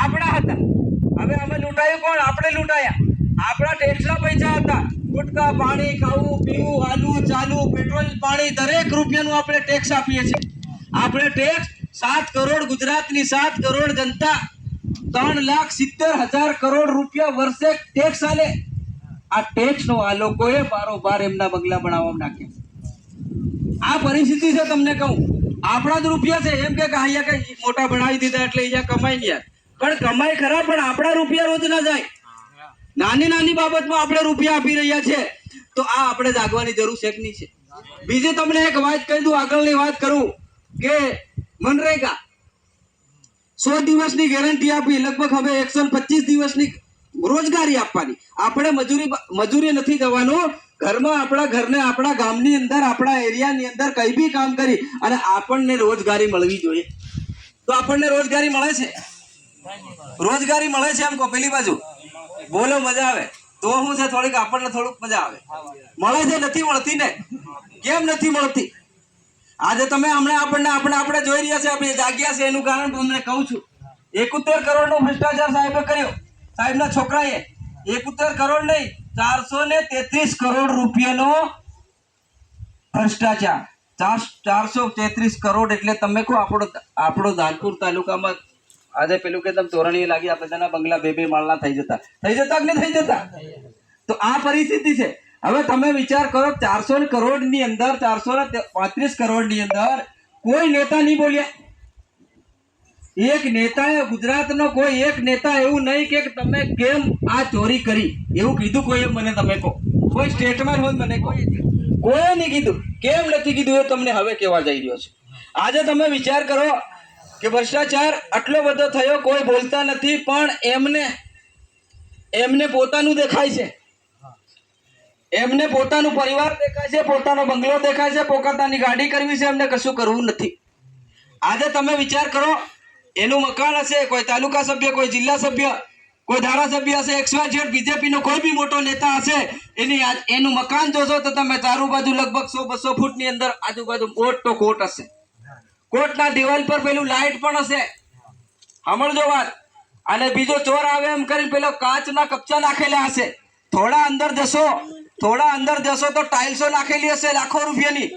આપણા હતા. હવે અમે લૂંટાયું કોણ? આપણે લૂંટાયા. આપણા ટેક્સના પૈસા હતા. ગુટકા, પાણી, ખાવું પીવું, હાલવું ચાલવું, પેટ્રોલ પાણી દરેક રૂપિયાનું આપણે ટેક્સ આપીએ છીએ. આપણે ટેક્સ 7 કરોડ, ગુજરાતની 7 કરોડ જનતા 3,70,000 કરોડ રૂપિયા વર્ષે ટેક્સ આલે. આ ટેક્સ નો આ લોકોએ બારોબાર એમના બંગલા બનાવવા નાખ્યા. આ પરિસ્થિતિ છે. તમને કહું, આપણા જ રૂપિયા છે. એમ કે અહીંયા કઈ મોટા બનાવી દીધા એટલે અહીંયા કમાઈ ગયા, પણ કમાઈ ખરા, પણ આપણા રૂપિયા રોજ ના જાય. નાની નાની બાબતમાં આપણે રૂપિયા આપી રહ્યા છે. તો આ આપણે જાગવાની જરૂર છે કે નહીં છે? બીજી તમને એક વાત કહી દઉં, આગળની વાત કરું કે મનરેગા 100 દિવસની ગેરંટી આપી, લગભગ હવે 125 દિવસની રોજગારી આપવાની. આપણે મજૂરી નથી જવાનું. ઘરમાં આપણા ઘરને આપણા ગામની અંદર આપણા એરિયાની અંદર કઈ બી કામ કરી અને આપણને રોજગારી મળવી જોઈએ. તો આપણને રોજગારી મળે છે? રોજગારી મળે છે? એમ કહો પેલી બાજુ બોલો, મજા આવે તો શું છે? થોડીક આપણને થોડુંક મજા આવે. મળે છે? નથી મળતી ને? કેમ નથી મળતી? આજે તમે આપણે જોઈ રહ્યા છે, આપણે જાગ્યા છે. એનું કારણ તમને કહું છું. 71 કરોડ નો ભ્રષ્ટાચાર સાહેબે કર્યો. સાહેબના છોકરાએ 71 કરોડ નહીં, 433 કરોડ રૂપિયાનો ભ્રષ્ટાચાર. 433 કરોડ એટલે તમે કહો આપણો ધાનપુર તાલુકામાં આજે પેલું કે તમે તોરણીએ લાગી આ બધાના બંગલા 2-2 માળના થઈ જતા કે નહીં થઈ જતા? તો આ પરિસ્થિતિ છે. હવે તમે વિચાર કરો, 400 કરોડ ની અંદર 435 કરોડ ની અંદર કોઈ નેતા નહીં બોલ્યા. એક નેતાએ, ગુજરાતનો કોઈ એક નેતા એવું નહીં કે તમે કેમ આ ચોરી કરી એવું કીધું કોઈ? મને તમે કહો, કોઈ સ્ટેટમેન્ટ હોય મને કહો. કોઈ નહીં કીધું. કેમ નથી કીધું એ તમને હવે કહેવા જઈ રહ્યો છે. આજે તમે વિચાર કરો કે ભ્રષ્ટાચાર આટલો બધો થયો, કોઈ બોલતા નથી, પણ એમને પોતાનું દેખાય છે. એમને પોતાનું પરિવાર દેખાય છે, પોતાનો બંગલો દેખાય છે, પોતાની ગાડી કરવી છે. એમને કશું કરવું નથી. આજે તમે વિચાર કરો, એનું મકાન હશે, કોઈ તાલુકા સભ્ય, કોઈ જિલ્લા સભ્ય, કોઈ ધારાસભ્ય હશે, XYZ બીજેપી નો કોઈ બી મોટો નેતા હશે, એનું મકાન જોશો તો તમે ચારો બાજુ લગભગ 100-200 ફૂટની અંદર આજુબાજુ કોટ તો કોટ હશે. કોટના દિવાલ પર પેલું લાઈટ પણ હશે. સાંભળજો વાત. અને બીજો ચોર આવે એમ કરીને પેલો કાચના કપચા નાખેલા હશે. થોડા અંદર જશો તો ટાઇલ્સો નાખેલી હશે લાખો રૂપિયાની.